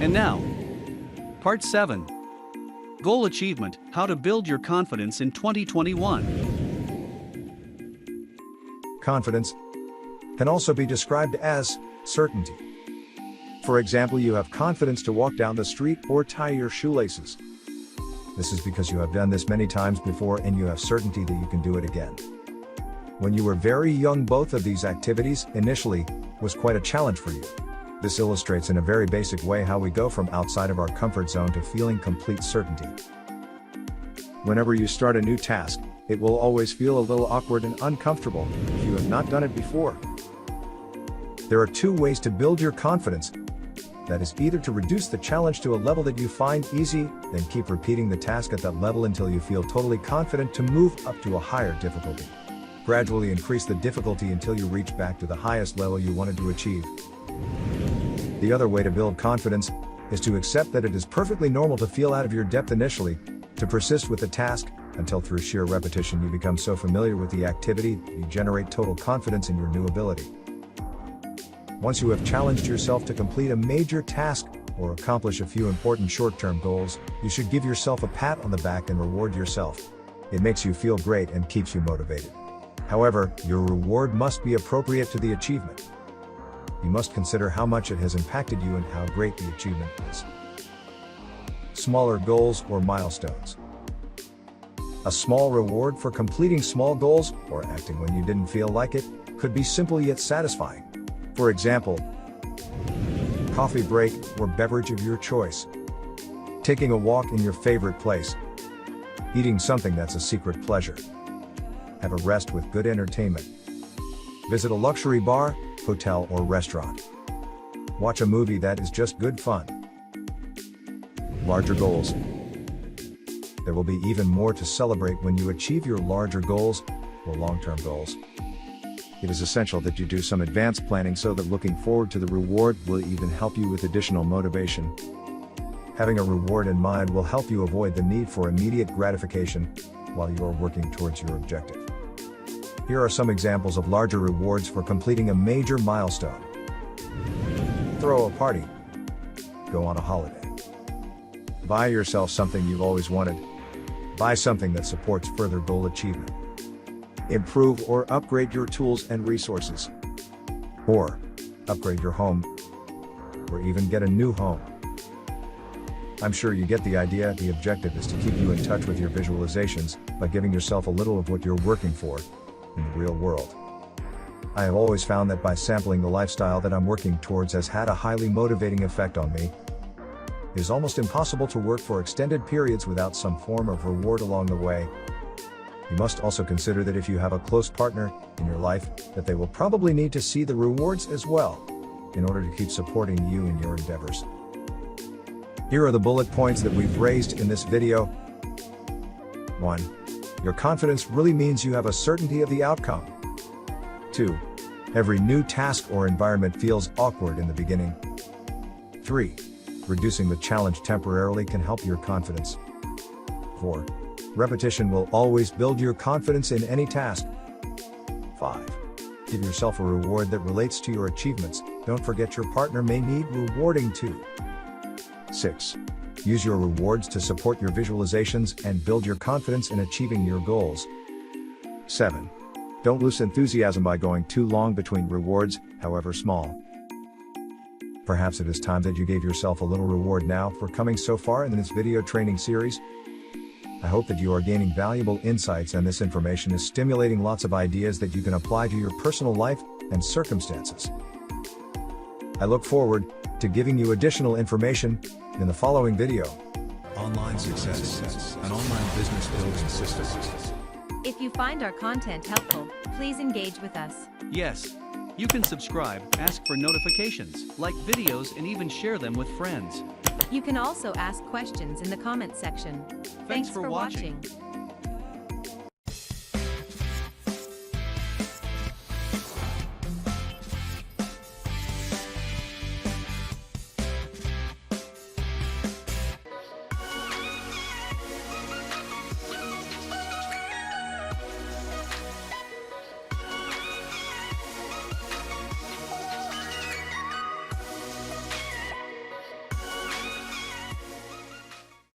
And now, Part 7. Goal Achievement: How to Build Your Confidence in 2021. Confidence can also be described as certainty. For example, you have confidence to walk down the street or tie your shoelaces. This is because you have done this many times before and you have certainty that you can do it again. When you were very young, both of these activities initially was quite a challenge for you. This illustrates in a very basic way how we go from outside of our comfort zone to feeling complete certainty. Whenever you start a new task, it will always feel a little awkward and uncomfortable if you have not done it before. There are two ways to build your confidence. That is either to reduce the challenge to a level that you find easy, then keep repeating the task at that level until you feel totally confident to move up to a higher difficulty. Gradually increase the difficulty until you reach back to the highest level you wanted to achieve. The other way to build confidence is to accept that it is perfectly normal to feel out of your depth initially, to persist with the task until through sheer repetition you become so familiar with the activity that you generate total confidence in your new ability. Once you have challenged yourself to complete a major task or accomplish a few important short-term goals, you should give yourself a pat on the back and reward yourself. It makes you feel great and keeps you motivated. However, your reward must be appropriate to the achievement. You must consider how much it has impacted you and how great the achievement is. Smaller goals or milestones. A small reward for completing small goals or acting when you didn't feel like it could be simple yet satisfying. For example, coffee break or beverage of your choice, taking a walk in your favorite place, eating something that's a secret pleasure, have a rest with good entertainment, visit a luxury bar, hotel or restaurant, watch a movie that is just good fun. Larger goals. There will be even more to celebrate when you achieve your larger goals or long-term goals. It is essential that you do some advanced planning so that looking forward to the reward will even help you with additional motivation. Having a reward in mind will help you avoid the need for immediate gratification while you are working towards your objective. Here are some examples of larger rewards for completing a major milestone. Throw a party. Go on a holiday. Buy yourself something you've always wanted. Buy something that supports further goal achievement. Improve or upgrade your tools and resources. Or upgrade your home. Or even get a new home. I'm sure you get the idea. The objective is to keep you in touch with your visualizations by giving yourself a little of what you're working for in the real world. I have always found that by sampling the lifestyle that I'm working towards has had a highly motivating effect on me. It is almost impossible to work for extended periods without some form of reward along the way. You must also consider that if you have a close partner in your life, that they will probably need to see the rewards as well, in order to keep supporting you in your endeavors. Here are the bullet points that we've raised in this video. 1. Your confidence really means you have a certainty of the outcome. 2. Every new task or environment feels awkward in the beginning. 3. Reducing the challenge temporarily can help your confidence. 4. Repetition will always build your confidence in any task. 5. Give yourself a reward that relates to your achievements. Don't forget your partner may need rewarding too. 6. Use your rewards to support your visualizations and build your confidence in achieving your goals. 7. Don't lose enthusiasm by going too long between rewards, however small. Perhaps it is time that you gave yourself a little reward now for coming so far in this video training series. I hope that you are gaining valuable insights and this information is stimulating lots of ideas that you can apply to your personal life and circumstances. I look forward to giving you additional information in the following video. Online success, an online business building system. If you find our content helpful, please engage with us. Yes, you can subscribe, ask for notifications, like videos, and even share them with friends. You can also ask questions in the comment section. Thanks for watching.